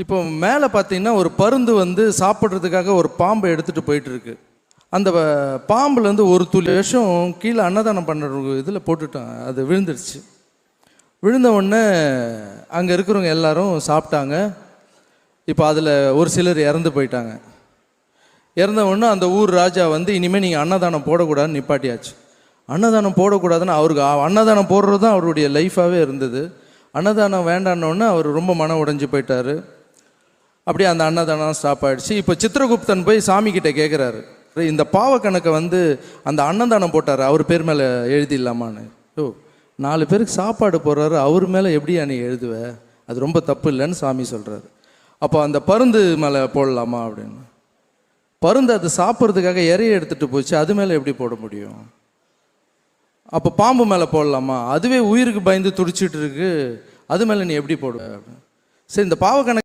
இப்போ மேலே பார்த்தீங்கன்னா ஒரு பருந்து வந்து சாப்பிட்றதுக்காக ஒரு பாம்பை எடுத்துகிட்டு போயிட்டுருக்கு. அந்த பாம்புலேருந்து ஒரு துளி விஷம் கீழே அன்னதானம் பண்ணுற இதில் போட்டுட்டான். அது விழுந்துருச்சு. விழுந்த உடனே அங்கே இருக்கிறவங்க எல்லாரும் சாப்பிட்டாங்க. இப்போ அதில் ஒரு சிலர் இறந்து போயிட்டாங்க. இறந்த உடனே அந்த ஊர் ராஜா வந்து இனிமேல் நீங்கள் அன்னதானம் போடக்கூடாதுன்னு நிப்பாட்டியாச்சு. அன்னதானம் போடக்கூடாதுன்னு அவருக்கு அன்னதானம் போடுறது தான் அவருடைய லைஃபாகவே இருந்தது. அன்னதானம் வேண்டான்னொன்னே அவர் ரொம்ப மனம் உடைஞ்சு போயிட்டார். அப்படியே அந்த அன்னதானம் ஸ்டாப் ஆகிடுச்சு. இப்போ சித்திரகுப்தன் போய் சாமிக்கிட்ட கேட்குறாரு, இந்த பாவ கணக்கை வந்து அந்த அன்னதானம் போட்டார் அவர் பேர் மேலே எழுதிடலாமான்னு. ஓ, 4 பேருக்கு சாப்பாடு போடுறாரு, அவர் மேலே எப்படியா நீ எழுதுவ? அது ரொம்ப தப்பு இல்லைன்னு சாமி சொல்கிறாரு. அப்போ அந்த பருந்து மேலே போடலாமா அப்படின்னு. பருந்து அது சாப்பிட்றதுக்காக இறைய எடுத்துகிட்டு போச்சு, அது மேலே எப்படி போட முடியும்? அப்போ பாம்பு மேலே போடலாமா? அதுவே உயிருக்கு பயந்து துடிச்சிட்டு இருக்கு, அது மேலே நீ எப்படி போடுவ? சரி, இந்த பாவ கணக்கு